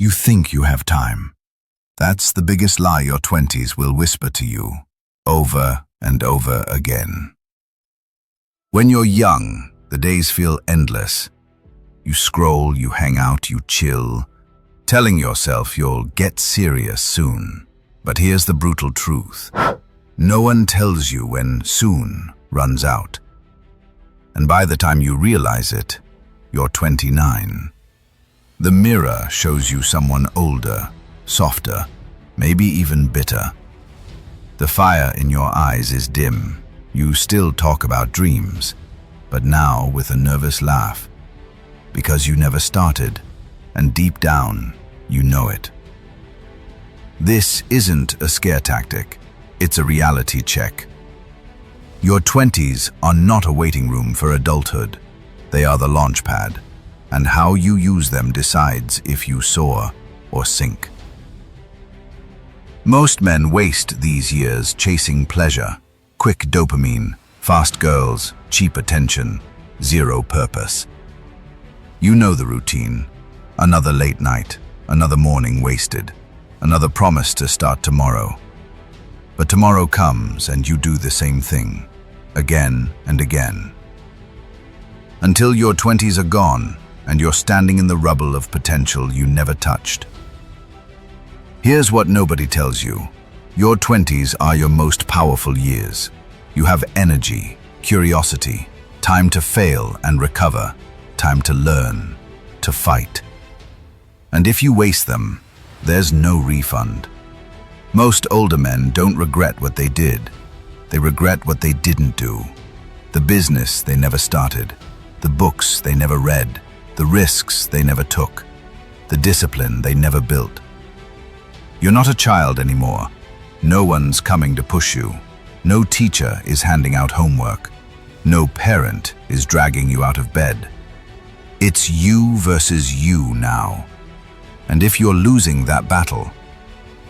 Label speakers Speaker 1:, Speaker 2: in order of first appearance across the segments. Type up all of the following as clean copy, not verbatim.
Speaker 1: You think you have time. That's the biggest lie your 20s will whisper to you, over and over again. When you're young, the days feel endless. You scroll, you hang out, you chill, telling yourself you'll get serious soon. But here's the brutal truth. No one tells you when soon runs out. And by the time you realize it, you're 29. The mirror shows you someone older, softer, maybe even bitter. The fire in your eyes is dim. You still talk about dreams, but now with a nervous laugh. Because you never started, and deep down, you know it. This isn't a scare tactic, it's a reality check. Your 20s are not a waiting room for adulthood. They are the launch pad, and how you use them decides if you soar or sink. Most men waste these years chasing pleasure, quick dopamine, fast girls, cheap attention, zero purpose. You know the routine. Another late night, another morning wasted, another promise to start tomorrow. But tomorrow comes and you do the same thing, again and again. Until your 20s are gone and you're standing in the rubble of potential you never touched. Here's what nobody tells you. Your 20s are your most powerful years. You have energy, curiosity, time to fail and recover, time to learn, to fight. And if you waste them, there's no refund. Most older men don't regret what they did. They regret what they didn't do. The business they never started, the books they never read, the risks they never took, the discipline they never built. You're not a child anymore. No one's coming to push you. No teacher is handing out homework. No parent is dragging you out of bed. It's you versus you now. And if you're losing that battle,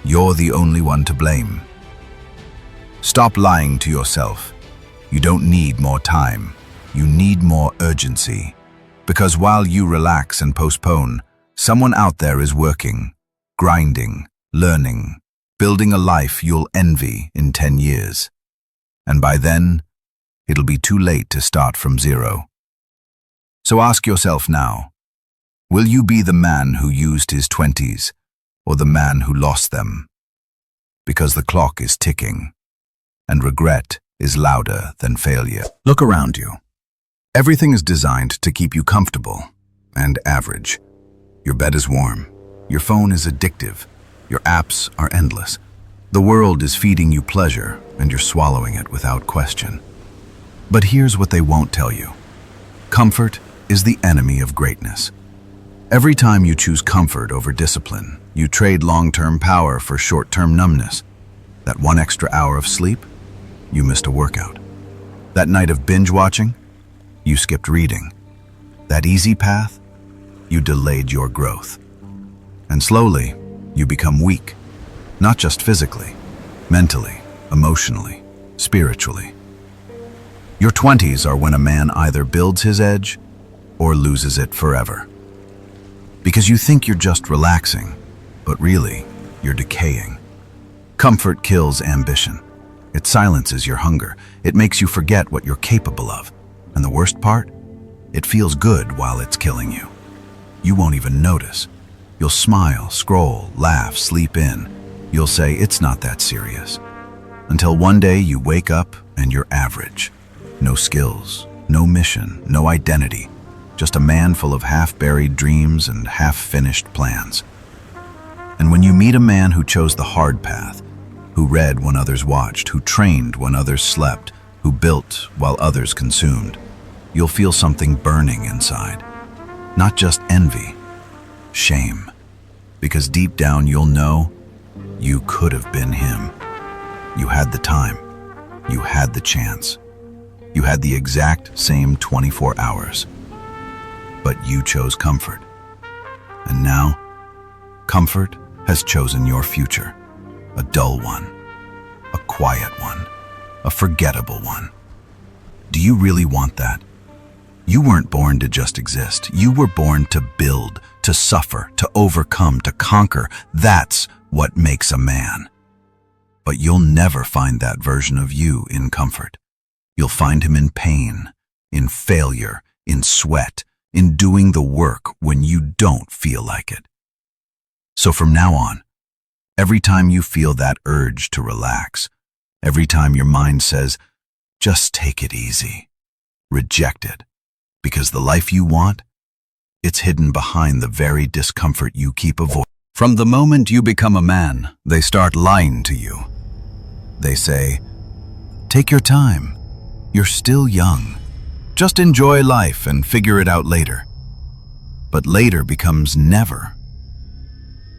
Speaker 1: you're the only one to blame. Stop lying to yourself. You don't need more time. You need more urgency. Because while you relax and postpone, someone out there is working, grinding, learning, building a life you'll envy in 10 years. And by then, it'll be too late to start from zero. So ask yourself now, will you be the man who used his 20s or the man who lost them? Because the clock is ticking, and regret is louder than failure. Look around you. Everything is designed to keep you comfortable and average. Your bed is warm. Your phone is addictive. Your apps are endless. The world is feeding you pleasure, and you're swallowing it without question. But here's what they won't tell you. Comfort is the enemy of greatness. Every time you choose comfort over discipline, you trade long-term power for short-term numbness. That one extra hour of sleep, you missed a workout. That night of binge-watching, you skipped reading. That easy path, you delayed your growth. And slowly, you become weak, not just physically, mentally, emotionally, spiritually. Your 20s are when a man either builds his edge or loses it forever. Because you think you're just relaxing, but really, you're decaying. Comfort kills ambition. It silences your hunger. It makes you forget what you're capable of. And the worst part? It feels good while it's killing you. You won't even notice. You'll smile, scroll, laugh, sleep in. You'll say it's not that serious. Until one day you wake up and you're average. No skills, no mission, no identity. Just a man full of half-buried dreams and half-finished plans. And when you meet a man who chose the hard path, who read when others watched, who trained when others slept, who built while others consumed, you'll feel something burning inside. Not just envy, shame. Because deep down you'll know you could have been him. You had the time. You had the chance. You had the exact same 24 hours. But you chose comfort. And now, comfort has chosen your future. A dull one, a quiet one, a forgettable one. Do you really want that? You weren't born to just exist. You were born to build, to suffer, to overcome, to conquer. That's what makes a man. But you'll never find that version of you in comfort. You'll find him in pain, in failure, in sweat, in doing the work when you don't feel like it. So from now on, every time you feel that urge to relax, every time your mind says, just take it easy, reject it, because the life you want, it's hidden behind the very discomfort you keep avoiding. From the moment you become a man, they start lying to you. They say, take your time. You're still young. Just enjoy life and figure it out later. But later becomes never.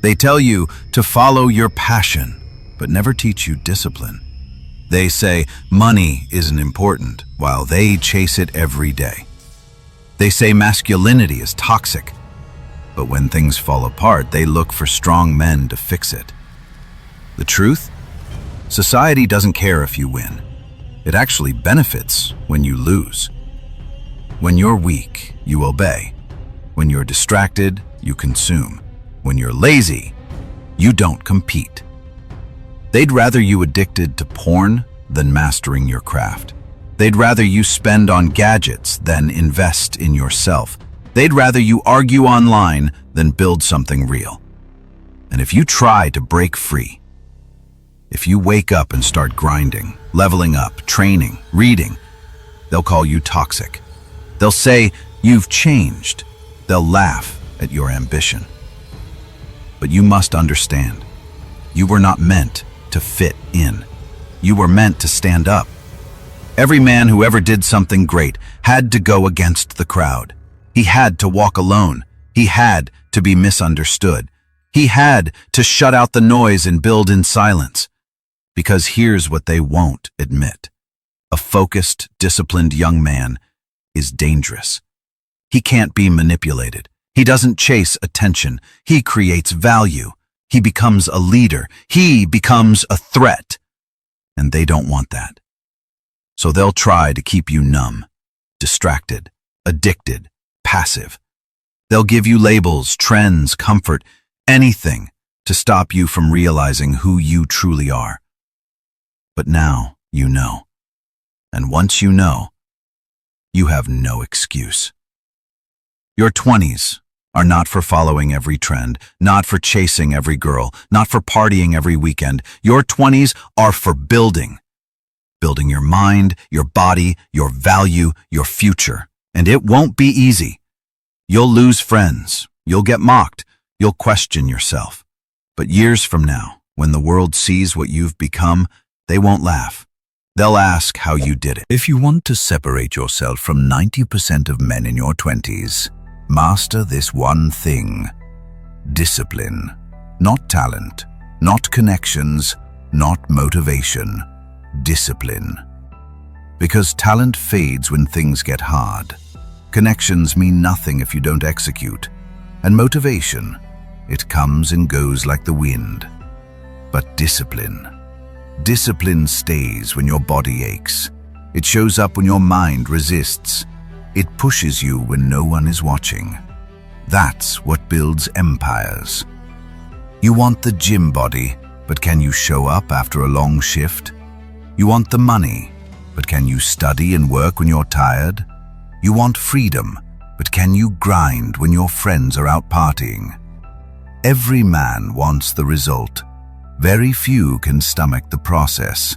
Speaker 1: They tell you to follow your passion, but never teach you discipline. They say money isn't important, while they chase it every day. They say masculinity is toxic, but when things fall apart, they look for strong men to fix it. The truth? Society doesn't care if you win. It actually benefits when you lose. When you're weak, you obey. When you're distracted, you consume. When you're lazy, you don't compete. They'd rather you addicted to porn than mastering your craft. They'd rather you spend on gadgets than invest in yourself. They'd rather you argue online than build something real. And if you try to break free, if you wake up and start grinding, leveling up, training, reading, they'll call you toxic. They'll say you've changed. They'll laugh at your ambition. But you must understand, you were not meant to fit in. You were meant to stand up. Every man who ever did something great had to go against the crowd. He had to walk alone. He had to be misunderstood. He had to shut out the noise and build in silence. Because here's what they won't admit. A focused, disciplined young man is dangerous. He can't be manipulated. He doesn't chase attention. He creates value. He becomes a leader. He becomes a threat. And they don't want that. So they'll try to keep you numb, distracted, addicted, passive. They'll give you labels, trends, comfort, anything to stop you from realizing who you truly are. But now you know. And once you know, you have no excuse. Your 20s are not for following every trend, not for chasing every girl, not for partying every weekend. Your 20s are for building. Building your mind, your body, your value, your future. And it won't be easy. You'll lose friends. You'll get mocked. You'll question yourself. But years from now, when the world sees what you've become, they won't laugh. They'll ask how you did it. If you want to separate yourself from 90% of men in your 20s, master this one thing. Discipline. Not talent, not connections, not motivation. Discipline. Because talent fades when things get hard. Connections mean nothing if you don't execute. And motivation, it comes and goes like the wind. But discipline stays when your body aches. It shows up when your mind resists. It pushes you when no one is watching. That's what builds empires. You want the gym body, but can you show up after a long shift? You want the money, but can you study and work when you're tired? You want freedom, but can you grind when your friends are out partying? Every man wants the result. Very few can stomach the process.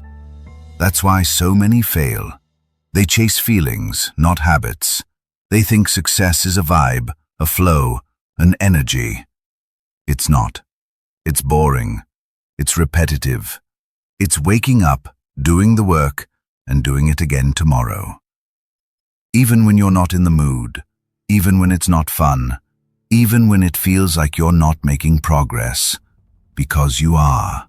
Speaker 1: That's why so many fail. They chase feelings, not habits. They think success is a vibe, a flow, an energy. It's not. It's boring. It's repetitive. It's waking up, doing the work, and doing it again tomorrow. Even when you're not in the mood, even when it's not fun, even when it feels like you're not making progress, because you are.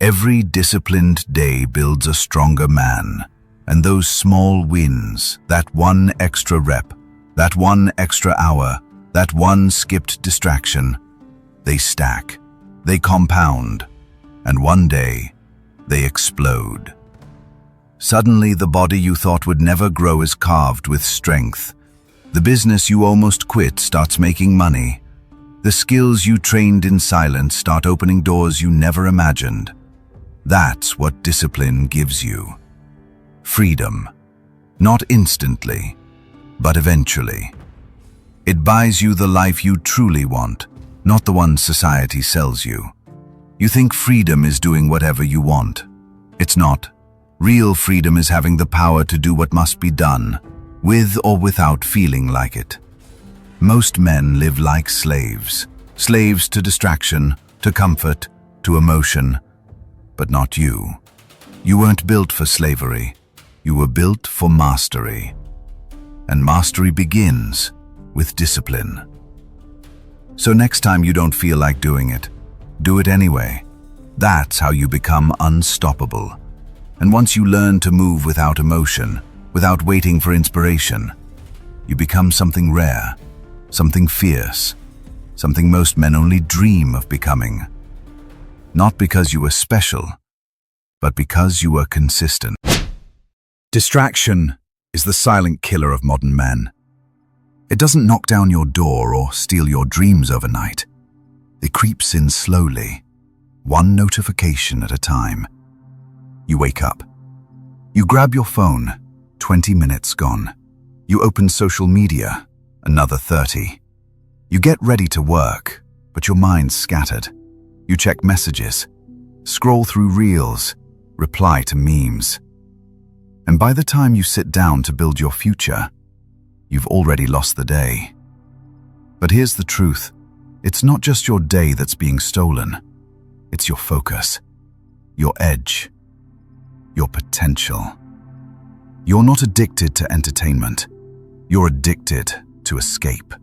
Speaker 1: Every disciplined day builds a stronger man, and those small wins, that one extra rep, that one extra hour, that one skipped distraction, they stack, they compound, and one day, they explode. Suddenly, the body you thought would never grow is carved with strength, The business you almost quit starts making money. The skills you trained in silence start opening doors you never imagined. That's what discipline gives you. Freedom. Not instantly, but eventually. It buys you the life you truly want, not the one society sells you. You think freedom is doing whatever you want. It's not. Real freedom is having the power to do what must be done, with or without feeling like it. Most men live like slaves. Slaves to distraction, to comfort, to emotion. But not you. You weren't built for slavery. You were built for mastery. And mastery begins with discipline. So next time you don't feel like doing it, do it anyway. That's how you become unstoppable. And once you learn to move without emotion, without waiting for inspiration, you become something rare, something fierce, something most men only dream of becoming. Not because you were special, but because you were consistent. Distraction is the silent killer of modern men. It doesn't knock down your door or steal your dreams overnight. It creeps in slowly, one notification at a time. You wake up. You grab your phone, 20 minutes gone. You open social media, another 30. You get ready to work, but your mind's scattered. You check messages, scroll through reels, reply to memes. And by the time you sit down to build your future, you've already lost the day. But here's the truth. It's not just your day that's being stolen. It's your focus, your edge, your potential. You're not addicted to entertainment. You're addicted to escape.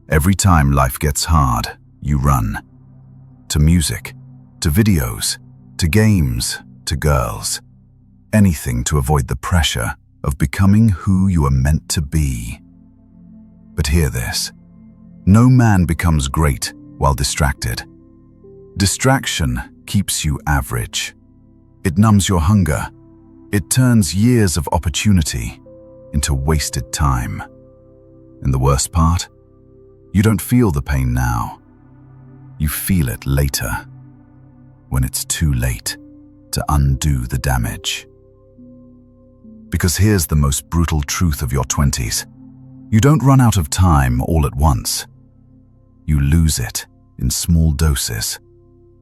Speaker 1: Every time life gets hard, you run. To music, to videos, to games, to girls. Anything to avoid the pressure of becoming who you are meant to be. But hear this. No man becomes great while distracted. Distraction keeps you average. It numbs your hunger. It turns years of opportunity into wasted time. And the worst part? You don't feel the pain now. You feel it later, when it's too late to undo the damage. Because here's the most brutal truth of your 20s. You don't run out of time all at once. You lose it in small doses,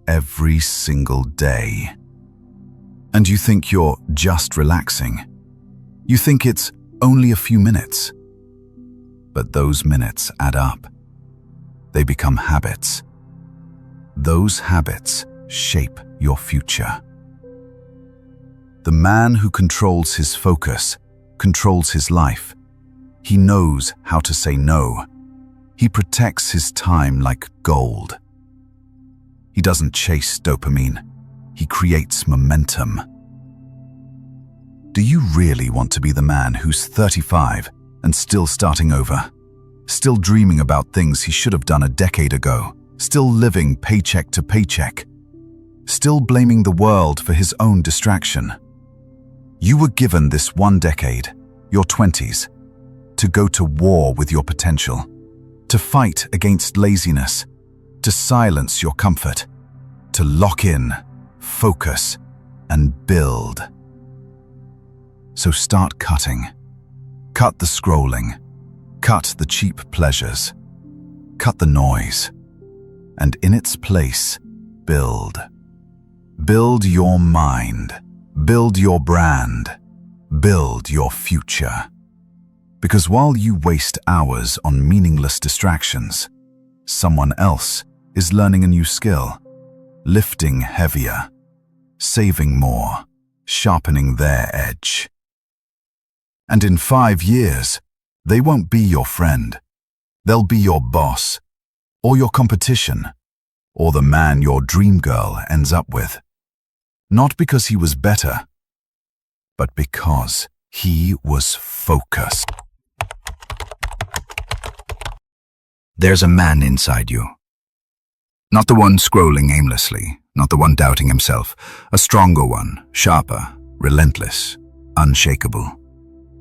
Speaker 1: every single day. And you think you're just relaxing. You think it's only a few minutes. But those minutes add up. They become habits. Those habits shape your future. The man who controls his focus controls his life. He knows how to say no. He protects his time like gold. He doesn't chase dopamine. He creates momentum. Do you really want to be the man who's 35 and still starting over? Still dreaming about things he should have done a decade ago? Still living paycheck to paycheck? Still blaming the world for his own distraction? You were given this one decade, your 20s, to go to war with your potential, to fight against laziness, to silence your comfort, to lock in, focus, and build. So start cutting. Cut the scrolling. Cut the cheap pleasures. Cut the noise. And in its place, build. Build your mind. Build your brand. Build your future. Because while you waste hours on meaningless distractions, someone else is learning a new skill, lifting heavier, saving more, sharpening their edge. And in 5 years, they won't be your friend. They'll be your boss, or your competition, or the man your dream girl ends up with. Not because he was better, but because he was focused. There's a man inside you. Not the one scrolling aimlessly, not the one doubting himself, a stronger one, sharper, relentless, unshakable.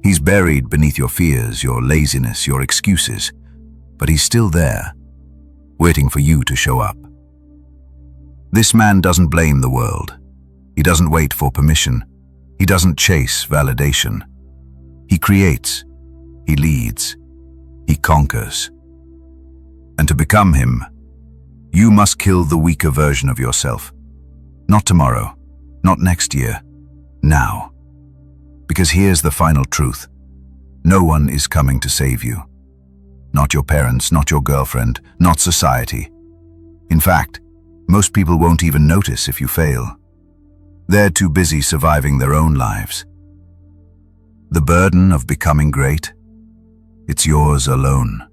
Speaker 1: He's buried beneath your fears, your laziness, your excuses, but he's still there, waiting for you to show up. This man doesn't blame the world. He doesn't wait for permission. He doesn't chase validation. He creates. He leads. He conquers. And to become him, you must kill the weaker version of yourself. Not tomorrow, not next year, now. Because here's the final truth. No one is coming to save you. Not your parents, not your girlfriend, not society. In fact, most people won't even notice if you fail. They're too busy surviving their own lives. The burden of becoming great, it's yours alone.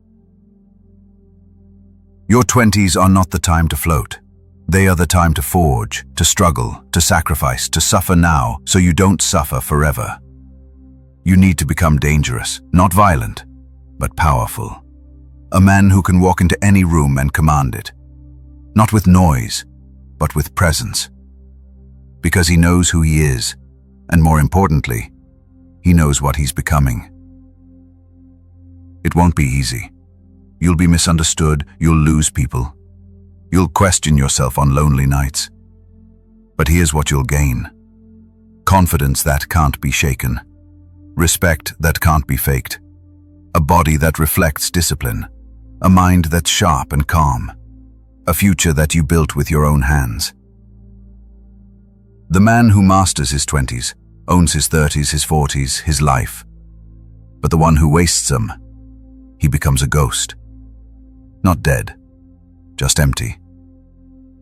Speaker 1: Your 20s are not the time to float. They are the time to forge, to struggle, to sacrifice, to suffer now so you don't suffer forever. You need to become dangerous, not violent, but powerful. A man who can walk into any room and command it. Not with noise, but with presence. Because he knows who he is, and more importantly, he knows what he's becoming. It won't be easy. You'll be misunderstood, you'll lose people. You'll question yourself on lonely nights. But here's what you'll gain. Confidence that can't be shaken. Respect that can't be faked. A body that reflects discipline. A mind that's sharp and calm. A future that you built with your own hands. The man who masters his 20s owns his 30s, his 40s, his life. But the one who wastes them, he becomes a ghost. Not dead, just empty.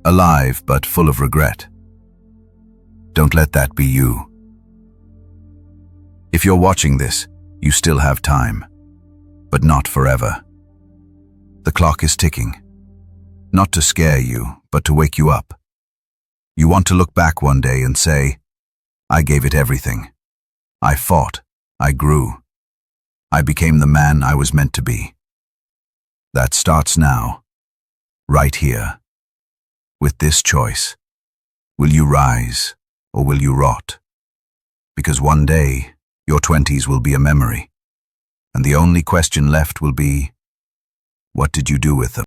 Speaker 1: Alive, but full of regret. Don't let that be you. If you're watching this, you still have time, but not forever. The clock is ticking. Not to scare you, but to wake you up. You want to look back one day and say, I gave it everything. I fought. I grew. I became the man I was meant to be. That starts now, right here, with this choice. Will you rise or will you rot? Because one day, your 20s will be a memory, and the only question left will be, what did you do with them?